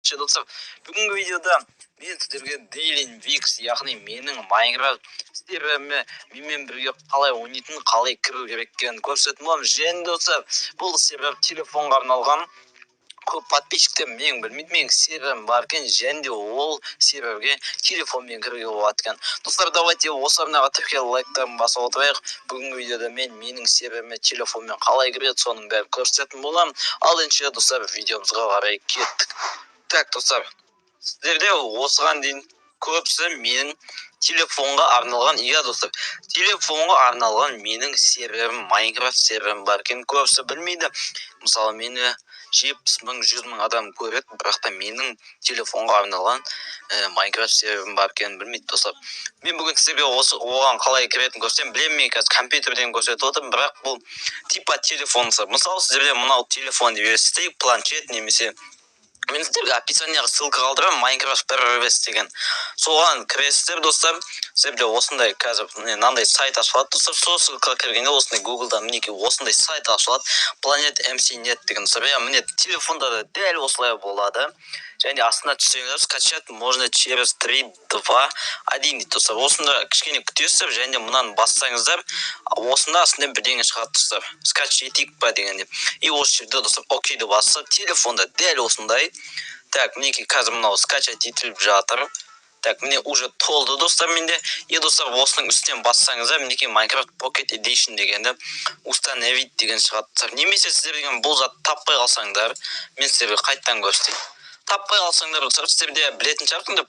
Ортчы достар, бүгінгі видеода мен сіздерге Дейлин Викс, яғни менің Майнкрафт серверіме менімен бірге қалай ойнайтынын, қалай кіру керек екенін көрсететін боламын. Және достар, бұл сервер телефонға арналған. Көп подписчиктер менің білмейді, менің серверім бар екен, және де ол серверге телефонмен кіруге болады екен. Достар, давайте осы арнаға тіркеліп лайктарын басып отырайық. Бүгінгі видеода менің серверіме телефонмен қалай кіреді, соның бәрін көрсететін боламын. Ал енді достар, видеомызға қарай кеттік. Так, достар, сіздерде осыған дейін көбісі менің телефонға арналған, достар, телефонға арналған менің серверім, Майнкрафт серверім бар екен, көбісі білмейді. Мысалы, мені 70 мың, 100 мың адам көреді, бірақ та менің телефонға арналған Майнкрафт серверім бар екенін білмейді, достар. Мен бүгін сіздерге оған қалай кіретінін көрсетемін. Білемін, мен қазір компьютерден көрсетіп отырмын, бірақ бұл типа телефон. Мысалы, сіздерде мынау телефон деп елестейік, планшет немесе мен сіздерге описанияға ссылка қалдырамын, Майнкрафт Perverse деген. Соған кіресіздер, достар. Сіздерде осындай қазір мынандай сайт ашылады, достар. Сол ссылкаға кіргенде осындай Google'да мінекей осындай сайт ашылады. Planet MC Net деген, достар. Міне телефонда да дәл осылай болады. Және астына түсеңіздер, скачать можно через 3, 2, 1, достар. Осында кішкене күтесіздер, және мынаны бассаңыздар, осында астында бірдеңе шығады, достар. Скачать етейік па дегенде. И осы жерде, достар, окейді басып, телефонда дәл осындай. Так, мінекей қазір мынау скачать етіліп жатыр. Так, міне уже толды, достар, менде. И достар, осының үстінен бассаңыздар, мінекей Minecraft Pocket Edition дегенде установить деген шығады. Немесе сіздер деген бұл зат таппай қалсаңдар, мен сіздерге қайттан көрсетейін. Таппай қалсаңдар, сіздерде білетін шығарсыңдар,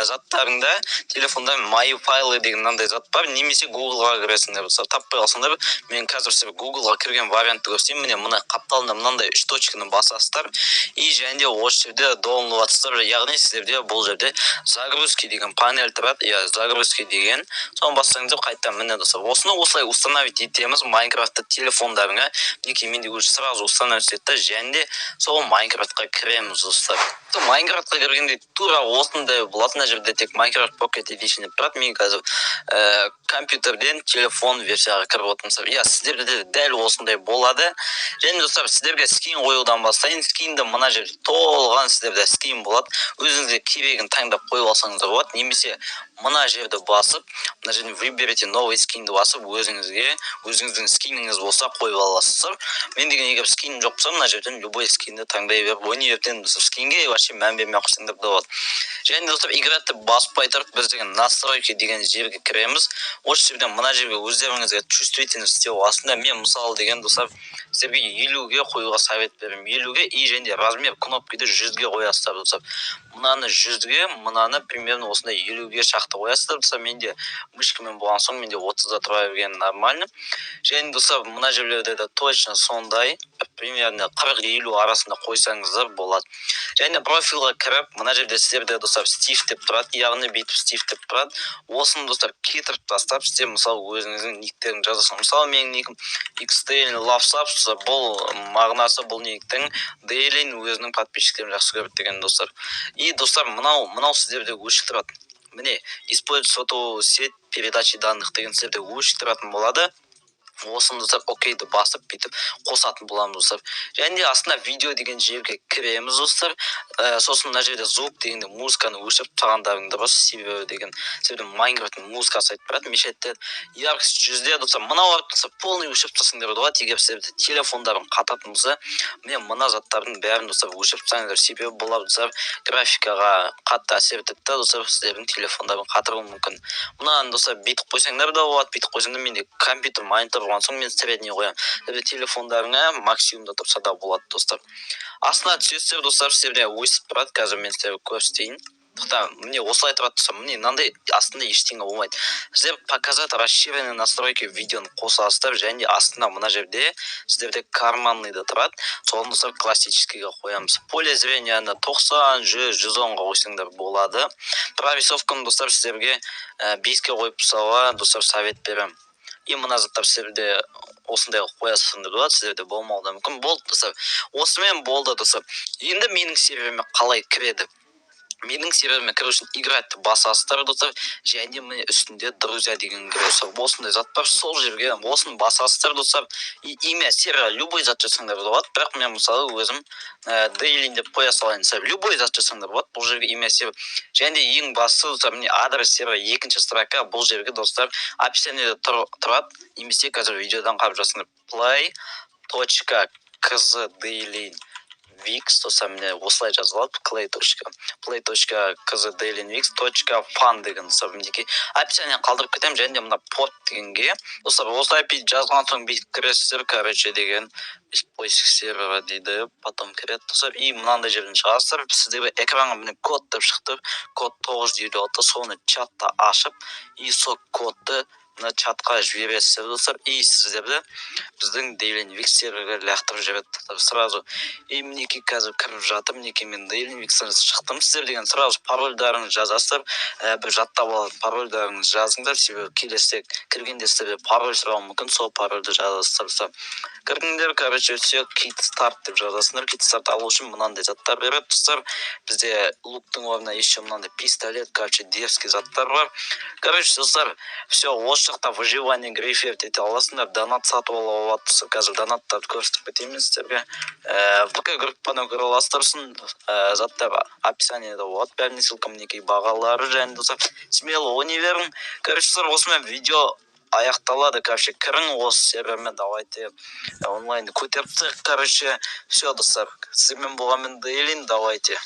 заттарыңда телефонда My File деген мынандай зат бар, немесе Google-ға кіресіңдер. Таппай қалсаңдар, мен қазір сіздерге Google-ға кірген вариантты көрсетейін. Міне мына қапталында мынандай 3 точканы басасыздар, и және де осы жерде доwnloadsыздар, яғни сіздерде бұл жерде загрузки деген панель тұрады, загрузки деген. Соны бассаңыздар, қайттан міне достар. Осыны осылай установить етеміз Майнкрафтты телефондарыңа. Мінекей менде уже сразу установить етті, және де сол Майнкрафтқа кіреміз, достар. Майнкрафтқа кіргенде тура осындай болады, мына жерде тек Minecraft Pocket Edition деп тұрады. Мен қазір компьютерден телефон версияға кіріп отырмын. Сіздерде де дәл осындай болады. Және достар, сіздерге скин қоюдан бастайын. Скинді мына жерде толған сіздерде скин болады. Өзіңізге керегін таңдап қойып алсаңыздар болады. Немесе мына жерді басып, мына жерден выберите новый скинді басып, өзіңіздің скиніңіз болса қойып аласыздар. Мен деген егер скин жоқ болса, мына жерден любой скинді таңдай беріп, ойнай беріп, скинге вообще мән бермей қойсаңдар да болады. Және достар, играты баспай тұрып, біз деген настройки деген жерге кіреміз. Осы жерден мына жерге өздеріңізге чувствительность істеу. Астында мен мысалы деген достар, сіздерге 50-ге қоюға совет беремін. 50-ге и және размер кнопкиді 100-ге қоясыздар, достар. Мынаны 100-ге, мынаны примерно осындай 50-ге шақты қоясыздар, достар. Менде мышкамен болған соң, менде 30-да тұра берген нормально. Және достар, мына жерлерде де точно сондай, примерно 40-50 арасында қойсаңыздар болады. Және профилға кіріп, мына жерде сіздерде достар Стив деп тұрады, яғни бүйтіп Стив деп тұрады. Осыны достар кетіріп тастап, сіздер мысалы өзіңіздің никтерін жазасың. Мысалы менің никім XDailin Lovesubs, бұл мағынасы бұл никтің Дейлин өзінің подписчиктерін жақсы көреді деген, достар. И достар, мынау сіздерде өшік тұрады. Міне, использовать сотовую сеть передачи данных деген сіздерде өшік тұратын болады. Осыны достар, окейді басып бітіп қосатын боламыз, достар. Және де астына видео деген жерге кіреміз, достар. Сосын мына жерде звук дегенде музыканы өшіріп тағандарыңды бас, себебі деген сіздердің Майнкрафттың музыкасы айтып барады, мешеттер. Яркость 100-де, достар, мынау достар, полный өшіріп тастаңдар болады. Егер сіздерде телефондарын қататын болса, мен мына заттардың бәрін достар өшіріп тастаңдар, себебі болады, достар, графикаға қатты әсер етеді, достар, сіздердің телефондарын қатыруы мүмкін. Мынаны достар бүйтіп қойсаңдар да болады, бүйтіп қойсаңдар, менде компьютер монитор болған соң мен средний қоямын. Телефондарыңа максимумда тұрса да болады, достар. Астына түсесіздер, достар, сіздерде өсіп тұрады. Қазір мен сіздерге көрсетейін. Мне осылай тұрады, достар. Мне мынандай астында ештеңе болмайды. Сіздер показать расширенные настройки видеоны қосасыздар, және астына мына жерде сіздерде карманныйда тұрады. Соны достар классическийге қоямыз. Поле зренияны 90, 100, 110-ға қойсаңдар болады. Прорисовканы достар сіздерге 5-ке қойып тастауға достар совет беремін. И мына заттар сіздерде осындай қоясыңдар болады, сіздерде болмауы да мүмкін. Болды, достар. Осымен болды, достар. Енді менің серверіме қалай кіреді? менің серверіме кіру үшін играть басасыздар достар, және міне үстінде друзья деген кіресіздер. Осындай зат бар, сол жерге осыны басасыздар достар. Имя сервер любой зат жазсаңдар болады, бірақ мен мысалы өзім дейлин деп қоя салайын. Любой зат жазсаңдар болады, бұл жерге имя сервер. Және ең бастысы достар, міне адрес сервер екінші строка, бұл жерге достар описаниеде тұрады, немесе қазір видеодан қарап жатсыңдар. play.kz Wix, достар, міне осылай жазылады, play.kzdailyvix.fun деген достар, мінекей описание қалдырып кетемін, және де мына порт дегенге достар, осы IP жазған соң бүйтіп кіресіздер, короче деген поиск сервері дейді, потом кіреді достар, и мынандай жерден шығасыздар, сіздерге экранға міне код деп шықты, код 956, соны чатта ашып, и сол кодты мына чатқа жібересіздер достар, и сіздерді біздің Daily Wix серверге лақтырып жібереді сразу. И мінекей қазір кіріп жатыр, мінекей мен Daily Wix'тен шықтым. Сіздер деген сразу парольдарыңызды жазасыздар, бір жаттап алып парольдарыңызды жазыңдар, себебі келесі кіргенде сіздерде пароль сұрауы мүмкін, сол парольді жазасыздар. Кірдіңдер, короче, все, кит старт деп жазасыңдар. Кит старт алу үшін мынандай заттар береді достар. Бізде луктың орнына еще мынандай пистолет, короче, дерзкий заттар бар. Короче, достар, все, осы жақта выживание грейферт ете аласыңдар, донат сатып ала аласыздар. Қазір донаттарды көрсетіп кетейін сіздерге. ВК группадан көре аласыздар, заттар описаниеде болады. Бәріне ссылка, мінекей бағалары және достар. Смело универің. Короче, осымен видео аяқталады. Короче, кірің осы сервермен, давайте онлайнды көтеріп тек, короче, все достар. Сіздермен болған мен Дейлин, давайте.